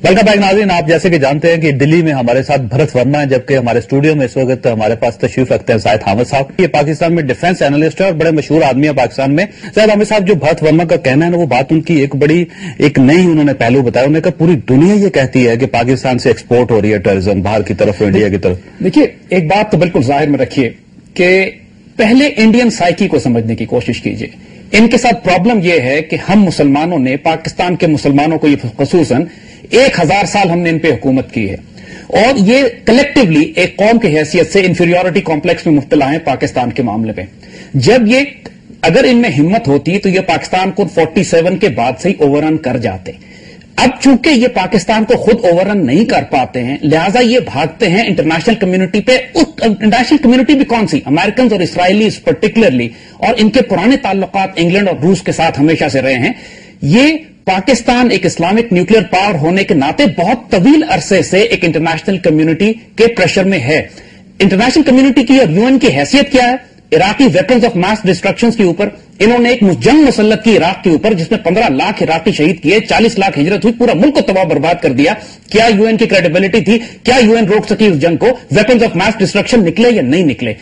Welcome back नाज़रीन। आप जैसे कि जानते हैं कि दिल्ली में हमारे साथ भरत वर्मा है, जबकि हमारे स्टूडियो में इस वक्त हमारे पास तशरीफ रखते हैं जाहिद हामिद साहब। ये पाकिस्तान में डिफेंस एनालिस्ट है और बड़े मशहूर आदमी है पाकिस्तान में। जाहिद हामिद साहब, जो भरत वर्मा का कहना है ना, वो बात उनकी एक नई उन्होंने पहलू बताया। उन्होंने कहा पूरी दुनिया ये कहती है कि पाकिस्तान से एक्सपोर्ट हो रही है टेररिज्म बाहर की तरफ, इंडिया की तरफ। देखिए, एक बात तो बिल्कुल जाहिर में रखिए कि पहले इंडियन साइकी को समझने की कोशिश कीजिए। इनके साथ प्रॉब्लम यह है कि हम मुसलमानों ने, पाकिस्तान के मुसलमानों को, ये खसूसन 1000 साल हमने इन पे हुकूमत की है और ये कलेक्टिवली एक कौम की हैसियत से इंफीरियरिटी कॉम्प्लेक्स में मुब्तला है पाकिस्तान के मामले में। जब ये अगर इनमें हिम्मत होती तो ये पाकिस्तान को 47 के बाद से ही ओवररन कर जाते। अब चूंकि ये पाकिस्तान को खुद ओवररन नहीं कर पाते हैं, लिहाजा ये भागते हैं इंटरनेशनल कम्युनिटी पे। इंटरनेशनल कम्युनिटी भी कौन सी? अमेरिकन और इसराइलीज पर्टिकुलरली, और इनके पुराने ताल्लुकात इंग्लैंड और रूस के साथ हमेशा से रहे हैं। ये पाकिस्तान एक इस्लामिक न्यूक्लियर पावर होने के नाते बहुत तवील अरसे से एक इंटरनेशनल कम्युनिटी के प्रेशर में है। इंटरनेशनल कम्युनिटी की और यूएन की हैसियत क्या है? Iraqi weapons of mass destruction के ऊपर इन्होंने एक जंग मुसल्लत की इराक के ऊपर, जिसमें 15 लाख इराकी शहीद किए, 40 लाख हिजरत हुई, पूरा मुल्क को तबाह बर्बाद कर दिया। क्या यूएन की क्रेडिबिलिटी थी? क्या यूएन रोक सकी उस जंग को? वेपन्स ऑफ मास डिस्ट्रक्शन निकले या नहीं निकले?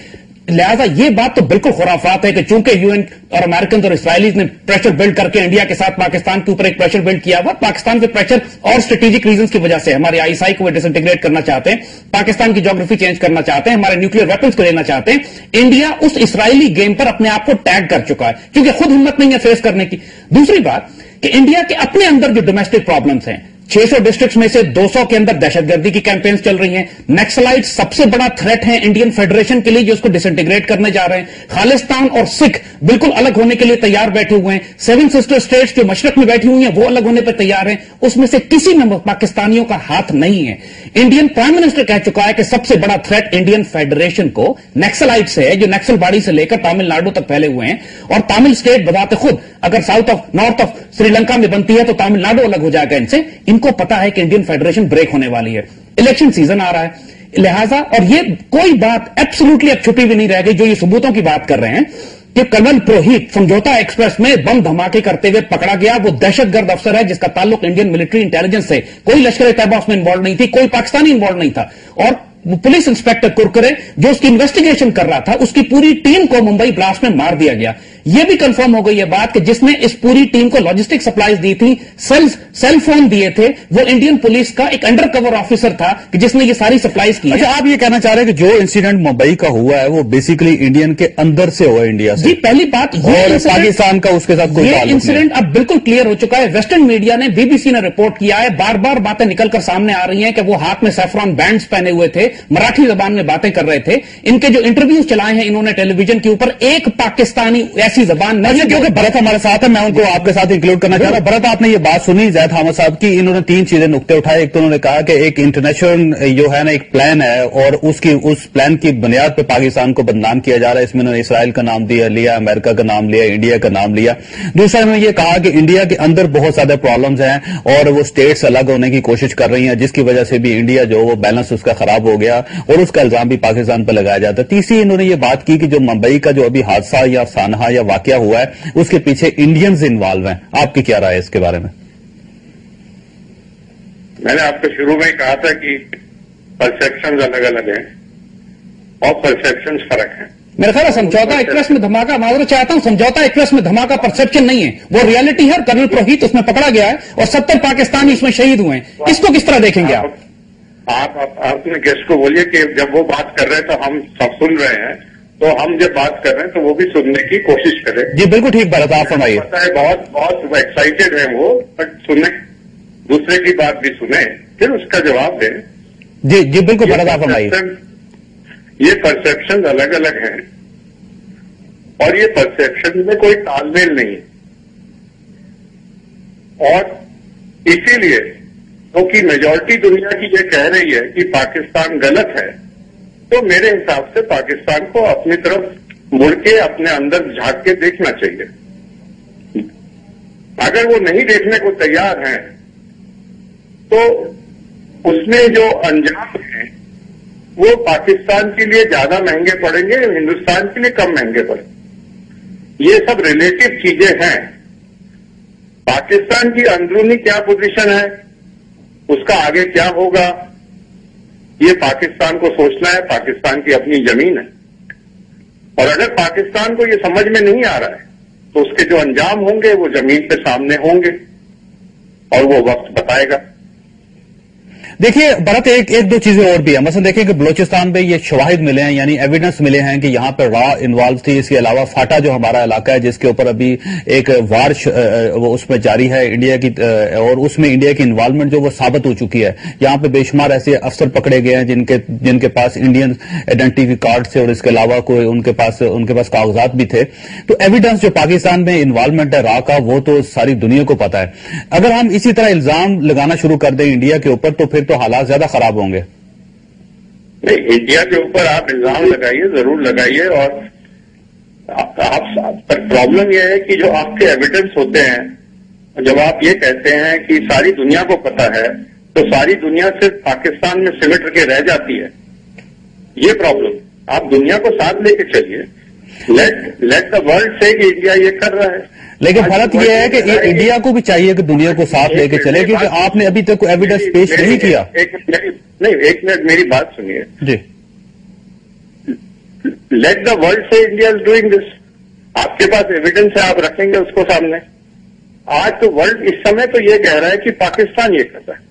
लिहाजा ये बात तो बिल्कुल खुराफात है कि चूंकि यूएन और अमेरिकन और इसराइलीज ने प्रेशर बिल्ड करके इंडिया के साथ पाकिस्तान के ऊपर एक प्रेशर बिल्ड किया हुआ, पाकिस्तान के प्रेशर और स्ट्रेटेजिक रीजंस की वजह से हमारे आईएसआई को डिसइंटीग्रेट करना चाहते हैं, पाकिस्तान की ज्योग्राफी चेंज करना चाहते हैं, हमारे न्यूक्लियर वेपन्स को लेना चाहते हैं। इंडिया उस इसराइली गेम पर अपने आप को टैग कर चुका है क्योंकि खुद हिम्मत नहीं है फेस करने की। दूसरी बात कि इंडिया के अपने अंदर जो डोमेस्टिक प्रॉब्लम्स हैं, 600 डिस्ट्रिक्ट्स में से 200 के अंदर दहशतगर्दी की कैंपेन्स चल रही हैं। नक्सलाइट सबसे बड़ा थ्रेट है इंडियन फेडरेशन के लिए, जो उसको डिसइंटीग्रेट करने जा रहे हैं। खालिस्तान और सिख बिल्कुल अलग होने के लिए तैयार बैठे हुए हैं। 7 सिस्टर स्टेट्स जो मशरक में बैठी हुई हैं वो अलग होने पर तैयार हैं। उसमें से किसी में पाकिस्तानियों का हाथ नहीं है। इंडियन प्राइम मिनिस्टर कह चुका है कि सबसे बड़ा थ्रेट इंडियन फेडरेशन को नक्सलाइट से है, जो नक्सलबाड़ी से लेकर तमिलनाडु तक फैले हुए हैं। और तमिल स्टेट बताते खुद अगर नॉर्थ ऑफ श्रीलंका में बनती है तो तमिलनाडु अलग हो जाएगा इनसे। इनको पता है कि इंडियन फेडरेशन ब्रेक होने वाली है, इलेक्शन सीजन आ रहा है, लिहाजा और ये कोई बात एब्सोल्युटली अब छुपी भी नहीं रह गई। जो ये सबूतों की बात कर रहे हैं कि कर्नल पुरोहित समझौता एक्सप्रेस में बम धमाके करते हुए पकड़ा गया, वो दहशतगर्द अफसर है जिसका ताल्लुक इंडियन मिलिट्री इंटेलिजेंस से, कोई लश्कर तैयबा उसमें इन्वॉल्व नहीं थी, कोई पाकिस्तानी इन्वॉल्व नहीं था। और पुलिस इंस्पेक्टर कुरकुरे जो उसकी इन्वेस्टिगेशन कर रहा था, उसकी पूरी टीम को मुंबई ब्लास्ट में मार दिया गया। यह भी कंफर्म हो गई है बात कि जिसने इस पूरी टीम को लॉजिस्टिक सप्लाईज दी थी, सेल फोन दिए थे, वो इंडियन पुलिस का एक अंडर कवर ऑफिसर था कि जिसने ये सारी सप्लाईज की। अच्छा, आप ये कहना चाह रहे हैं कि जो इंसिडेंट मुंबई का हुआ है वो बेसिकली इंडियन के अंदर से हुआ, इंडिया से? जी, पहली बात और पाकिस्तान का उसके साथ कोई ताल्लुक नहीं। इंसिडेंट अब बिल्कुल क्लियर हो चुका है। वेस्टर्न मीडिया ने, बीबीसी ने रिपोर्ट किया है, बार बार बातें निकलकर सामने आ रही हैं कि वो हाथ में सैफरॉन बैंड्स पहने हुए थे, मराठी जबान में बातें कर रहे थे। इनके जो इंटरव्यूज चलाए हैं इन्होंने टेलीविजन के ऊपर, एक पाकिस्तानी ऐसी जबान नहीं। क्योंकि भरत हमारे साथ है, मैं उनको आपके साथ इंक्लूड करना चाह रहा हूं। भरत, आपने ये बात सुनी जाहिद हामिद साहब की, इन्होंने 3 चीजें नुक्ते उठाए। एक तो उन्होंने कहा कि एक इंटरनेशनल जो है ना एक प्लान है और उस प्लान की बुनियाद पर पाकिस्तान को बदनाम किया जा रहा है। इसमें उन्होंने इसराइल का नाम लिया, अमेरिका का नाम लिया, इंडिया का नाम लिया। दूसरा उन्होंने ये कहा कि इंडिया के अंदर बहुत ज्यादा प्रॉब्लम्स हैं और वो स्टेट्स अलग होने की कोशिश कर रही हैं, जिसकी वजह से भी इंडिया जो वो बैलेंस उसका खराब हो गया और उसका इल्जाम भी पाकिस्तान पर लगाया जाता है। तीसरी इन्होंने ये बात की कि जो मुंबई का जो अभी हादसा या सानहा या वाकया हुआ है उसके पीछे इंडियंस इन्वॉल्व हैं। आपकी क्या राय है इसके बारे में? मैंने आपको शुरू में कहा था कि परसेप्शंस अलग अलग हैं और परसेप्शंस फर्क हैं। मेरा ख्याल है समझौता एक्सप्रेस में धमाका, माजूर चाहता हूं, समझौता एक्सप्रेस में धमाका परसेप्शन नहीं है, वो रियलिटी है। कर्नल पुरोहित उसमें पकड़ा गया है और 70 पाकिस्तानी इसमें शहीद हुए हैं। इसको किस तरह देखेंगे आप? आप अपने गेस्ट को बोलिए कि जब वो बात कर रहे हैं तो हम सब सुन रहे हैं, तो हम जब बात कर रहे हैं तो वो भी सुनने की कोशिश करें। जी बिल्कुल ठीक भरत, आप फरमाइए। पता है बहुत एक्साइटेड है वो, बट सुने, दूसरे की बात भी सुने फिर उसका जवाब दें। जी जी बिल्कुल भरत, आप फरमाइए। ये परसेप्शन अलग अलग हैं और ये परसेप्शन में कोई तालमेल नहीं है और इसीलिए क्योंकि मेजॉरिटी दुनिया की ये कह रही है कि पाकिस्तान गलत है, तो मेरे हिसाब से पाकिस्तान को अपनी तरफ मुड़ के अपने अंदर झांक के देखना चाहिए। अगर वो नहीं देखने को तैयार हैं तो उसमें जो अंजाम है वो पाकिस्तान के लिए ज्यादा महंगे पड़ेंगे, हिंदुस्तान के लिए कम महंगे पड़ेंगे। ये सब रिलेटिव चीजें हैं। पाकिस्तान की अंदरूनी क्या पोजीशन है उसका आगे क्या होगा, ये पाकिस्तान को सोचना है। पाकिस्तान की अपनी जमीन है, और अगर पाकिस्तान को ये समझ में नहीं आ रहा है तो उसके जो अंजाम होंगे वो जमीन पे सामने होंगे, और वो वक्त बताएगा। देखिए भरत, एक दो चीजें और भी है। मतलब देखिए कि बलोचिस्तान में ये शवाहिद मिले हैं, यानी एविडेंस मिले हैं कि यहाँ पर रॉ इन्वॉल्व थी। इसके अलावा फाटा जो हमारा इलाका है जिसके ऊपर अभी एक वार वो उसमें जारी है इंडिया की, और उसमें इंडिया की इन्वॉल्वमेंट जो वो साबित हो चुकी है। यहाँ पे बेशुमार ऐसे अफसर पकड़े गए हैं जिनके पास इंडियन आइडेंटिटी कार्ड थे, और इसके अलावा कोई उनके पास कागजात भी थे। तो एविडेंस जो पाकिस्तान में इन्वॉल्वमेंट है रॉ का, वो तो सारी दुनिया को पता है। अगर हम इसी तरह इल्जाम लगाना शुरू कर दें इंडिया के ऊपर तो फिर तो हालात ज्यादा खराब होंगे। नहीं, इंडिया के ऊपर आप इल्जाम लगाइए, जरूर लगाइए, और पर प्रॉब्लम यह है कि जो आपके एविडेंस होते हैं, जब आप ये कहते हैं कि सारी दुनिया को पता है, तो सारी दुनिया सिर्फ पाकिस्तान में सिमट के रह जाती है। ये प्रॉब्लम, आप दुनिया को साथ लेके चलिए। लेट द वर्ल्ड से कि इंडिया ये कर रहा है। लेकिन भारत ये है कि इंडिया को भी चाहिए कि दुनिया को साथ लेके चले, क्योंकि आपने अभी तक एविडेंस पेश नहीं किया। एक मिनट मेरी बात सुनिए जी। लेट द वर्ल्ड से इंडिया इज डूइंग दिस। आपके पास एविडेंस है, आप रखेंगे उसको सामने। आज तो वर्ल्ड इस समय तो ये कह रहा है कि पाकिस्तान ये कर रहा है।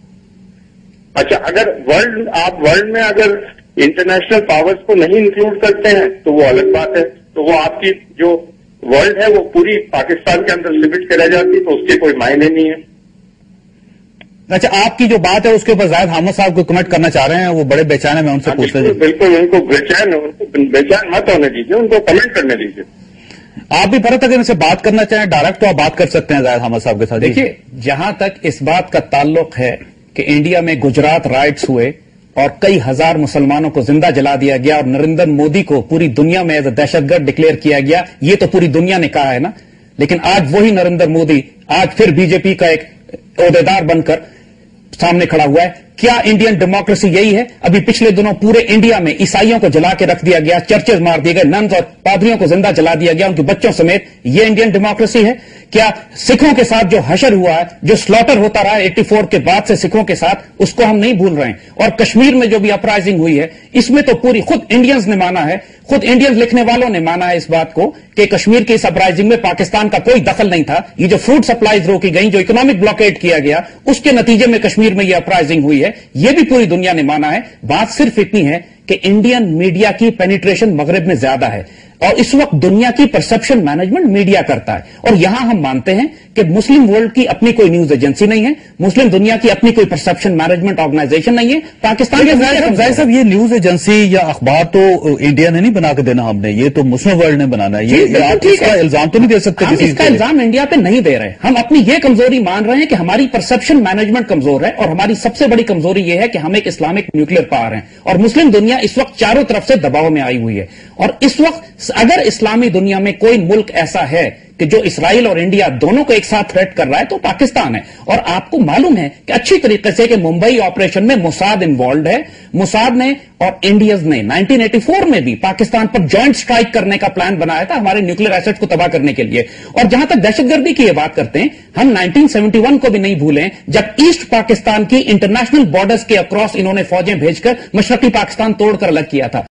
अच्छा, अगर आप वर्ल्ड में अगर इंटरनेशनल पावर्स को नहीं इंक्लूड करते हैं तो वो अलग बात है। तो वो आपकी जो वर्ल्ड है वो पूरी पाकिस्तान के अंदर लिमिट के रह जाती, तो उसके कोई मायने नहीं है। अच्छा, आपकी जो बात है उसके ऊपर जाहिद हामिद साहब को कमेंट करना चाह रहे हैं, वो बड़े बेचैन है, मैं उनसे पूछते हैं। बिल्कुल, उनको बेचैन मत होने दीजिए, उनको कमेंट करने दीजिए। आप भी भरत अगर इनसे बात करना चाहें डायरेक्ट तो आप बात कर सकते हैं जाहिद हामिद साहब के साथ। देखिए, जहां तक इस बात का ताल्लुक है कि इंडिया में गुजरात राइट्स हुए और कई हजार मुसलमानों को जिंदा जला दिया गया और नरेंद्र मोदी को पूरी दुनिया में एज दहशतगर्द डिक्लेयर किया गया, ये तो पूरी दुनिया ने कहा है ना। लेकिन आज वही नरेंद्र मोदी आज फिर बीजेपी का एक ओहदेदार बनकर सामने खड़ा हुआ है। क्या इंडियन डेमोक्रेसी यही है? अभी पिछले दिनों पूरे इंडिया में ईसाइयों को जला के रख दिया गया, चर्चेज मार दिए गए, नन्स और पादरियों को जिंदा जला दिया गया, उनके बच्चों समेत। ये इंडियन डेमोक्रेसी है? क्या सिखों के साथ जो हशर हुआ है, जो स्लॉटर होता रहा है 84 के बाद से सिखों के साथ, उसको हम नहीं भूल रहे हैं। और कश्मीर में जो भी अपराइजिंग हुई है, इसमें तो पूरी खुद इंडियंस ने माना है, खुद इंडियंस लिखने वालों ने माना है इस बात को कि कश्मीर की इस अपराइजिंग में पाकिस्तान का कोई दखल नहीं था। ये जो फ्रूट सप्लाईज रोकी गई, जो इकोनॉमिक ब्लॉकेड किया गया, उसके नतीजे में कश्मीर में ये अपराइजिंग हुई है, ये भी पूरी दुनिया ने माना है। बात सिर्फ इतनी है कि इंडियन मीडिया की पेनिट्रेशन मगरिब में ज्यादा है, और इस वक्त दुनिया की परसेप्शन मैनेजमेंट मीडिया करता है। और यहां हम मानते हैं कि मुस्लिम वर्ल्ड की अपनी कोई न्यूज एजेंसी नहीं है, मुस्लिम दुनिया की अपनी कोई परसेप्शन मैनेजमेंट ऑर्गेनाइजेशन नहीं है। पाकिस्तान के जाहिर साहब, ये न्यूज एजेंसी या अखबार तो इंडिया ने नहीं बना के देना, हमने ये तो मुस्लिम वर्ल्ड ने बनाना है। ये आप इसका इल्जाम तो नहीं दे सकते। हम इसका इल्जाम इंडिया पे नहीं दे रहे, हम अपनी ये कमजोरी मान रहे हैं कि हमारी परसेप्शन मैनेजमेंट कमजोर है, और हमारी सबसे बड़ी कमजोरी यह है कि हम एक इस्लामिक न्यूक्लियर पावर हैं, और मुस्लिम दुनिया इस वक्त चारों तरफ से दबाव में आई हुई है। और इस वक्त अगर इस्लामी दुनिया में कोई मुल्क ऐसा है कि जो इसराइल और इंडिया दोनों को एक साथ थ्रेट कर रहा है तो पाकिस्तान है। और आपको मालूम है कि अच्छी तरीके से कि मुंबई ऑपरेशन में मोसाद इन्वॉल्व है। मोसाद ने और इंडियंस ने 1984 में भी पाकिस्तान पर जॉइंट स्ट्राइक करने का प्लान बनाया था, हमारे न्यूक्लियर एसेट्स को तबाह करने के लिए। और जहां तक दहशतगर्दी की बात करते हैं, हम 1971 को भी नहीं भूलें, जब ईस्ट पाकिस्तान की इंटरनेशनल बॉर्डर्स के अक्रॉस इन्होंने फौजें भेजकर मशरकी पाकिस्तान तोड़कर अलग किया था।